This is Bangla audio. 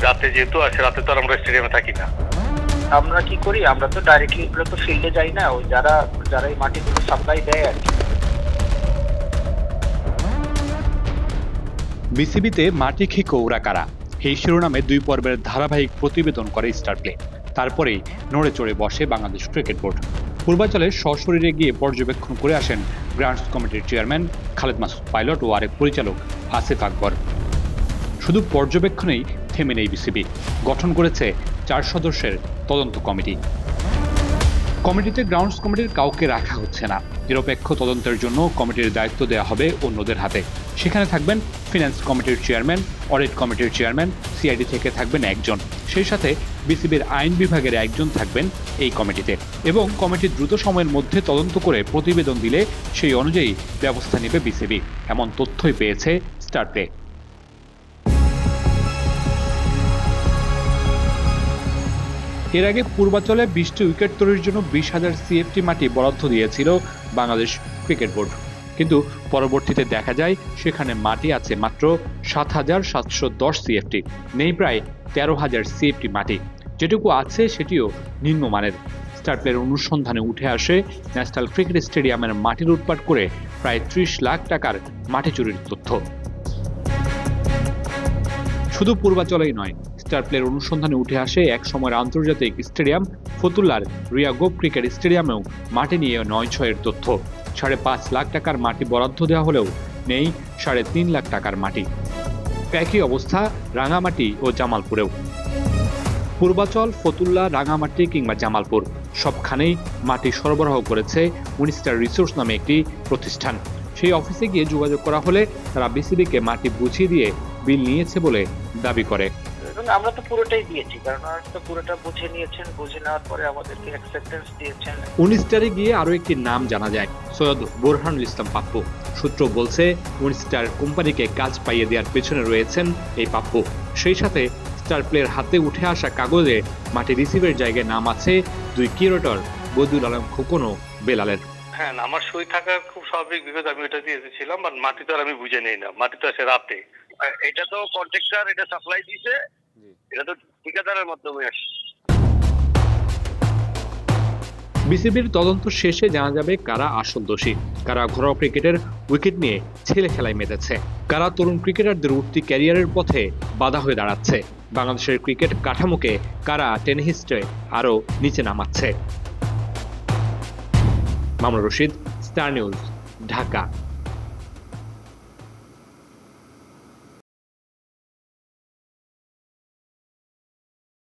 রাতে যেহেতু আছে, রাতে তো আমরা স্টেডিয়ামে থাকি না। আমরা কি করি, আমরা তো ডাইরেক্টলি এগুলো তো ফিল্ডে যাই না, ওই যারা এই মাটিগুলো সাপ্লাই দেয় আর কি। বিসিবিতে মাটি খেকো ওরা কারা, এই শিরোনামে 2 পর্বের ধারাবাহিক প্রতিবেদন করে স্টার প্লে। তারপরেই নড়ে চড়ে বসে বাংলাদেশ ক্রিকেট বোর্ড। পূর্বাচলে সশরীরে গিয়ে পর্যবেক্ষণ করে আসেন গ্রান্টস কমিটির চেয়ারম্যান খালেদ মাসুদ পাইলট ও আরেক পরিচালক আসিফ আকবর। শুধু পর্যবেক্ষণেই থেমে নেই বিসিবি, গঠন করেছে 4 সদস্যের তদন্ত কমিটি। কমিটিতে গ্রাউন্ডস কমিটির কাউকে রাখা হচ্ছে না। নিরপেক্ষ তদন্তের জন্য কমিটির দায়িত্ব দেওয়া হবে অন্যদের হাতে। সেখানে থাকবেন ফিন্যান্স কমিটির চেয়ারম্যান, অডিট কমিটির চেয়ারম্যান, সিআইডি থেকে থাকবেন একজন, সেই সাথে বিসিবির আইন বিভাগের একজন থাকবেন এই কমিটিতে। এবং কমিটি দ্রুত সময়ের মধ্যে তদন্ত করে প্রতিবেদন দিলে সেই অনুযায়ী ব্যবস্থা নেবে বিসিবি, এমন তথ্যই পেয়েছে স্টার প্লে। এর আগে পূর্বাচলে 20টি উইকেট তৈরির জন্য 20,000 সিএফটি মাটি বরাদ্দ দিয়েছিল বাংলাদেশ ক্রিকেট বোর্ড, কিন্তু পরবর্তীতে দেখা যায় সেখানে মাটি আছে মাত্র 7,710 সিএফটি, নেই প্রায় 13,000 সিএফটি মাটি। যেটুকু আছে সেটিও নিম্নমানের। স্টার প্লের অনুসন্ধানে উঠে আসে ন্যাশনাল ক্রিকেট স্টেডিয়ামের মাটি লুটপাট করে প্রায় 30 লাখ টাকার মাটি চুরির তথ্য। শুধু পূর্বাচলেই নয়, স্টার প্লের অনুসন্ধানে উঠে আসে এক সময়ের আন্তর্জাতিক স্টেডিয়াম ফতুল্লার রিয়াগোপ ক্রিকেট স্টেডিয়ামেও মাটি নিয়ে 9-6 তথ্য। 5.5 লাখ টাকার মাটি বরাদ্দ দেওয়া হলেও নেই 3.5 লাখ টাকার মাটি। একই অবস্থা রাঙামাটি ও জামালপুরেও। পূর্বাচল, ফতুল্লা, রাঙামাটি কিংবা জামালপুর সবখানেই মাটি সরবরাহ করেছে উইনস্টার রিসোর্স নামে একটি প্রতিষ্ঠান। সেই অফিসে গিয়ে যোগাযোগ করা হলে তারা বিসিবিকে মাটি বুঝিয়ে দিয়ে বিল নিয়েছে বলে দাবি করে। আমরা তো পুরোটাই দিয়েছি, কারণ তো পুরোটা বুঝে নিয়েছেন, বুঝে নেওয়ার পরে আমাদেরকে অ্যাকসেপ্টেন্স দিয়েছেন। উইনস্টারে গিয়ে আরো একটি নাম জানা যায়, সৈয়দ বোরহানুল ইসলাম পাপ্পু। সূত্র বলছে উইনস্টার কোম্পানিকে কাজ পাইয়ে দেওয়ার পেছনে রয়েছেন এই পাপ্পু। সেই সাথে স্টার প্লের হাতে উঠে আসা কাগজে মাটি রিসিভের জায়গায় নাম আছে 2 কিউরেটর বদিউল আলম খোকন ও বেলালের। হ্যাঁ, আমার সই থাকা খুব স্বাভাবিক, বিকজ আমি ওটা দিয়ে এসেছিলাম। বাট মাটি তো আর আমি বুঝে নেই না, মাটি তো আসে রাতে। এটা তো কন্ট্রাক্টর এটা সাপ্লাই দিয়েছে, এটা তো ঠিকাদারের মাধ্যমে আসে। বিসিবির তদন্ত শেষে জানা যাবে কারা আসল দোষী, কারা ঘরোয়া ক্রিকেটের উইকেট নিয়ে ছেলে খেলায় মেতেছে, কারা তরুণ ক্রিকেটারদের উঠতি ক্যারিয়ারের পথে বাধা হয়ে দাঁড়াচ্ছে, বাংলাদেশের ক্রিকেট কাঠামোকে কারা টেনে হিস্ট্রে আরও নিচে নামাচ্ছে। Mamunur Rashid, Star News, Dhaka.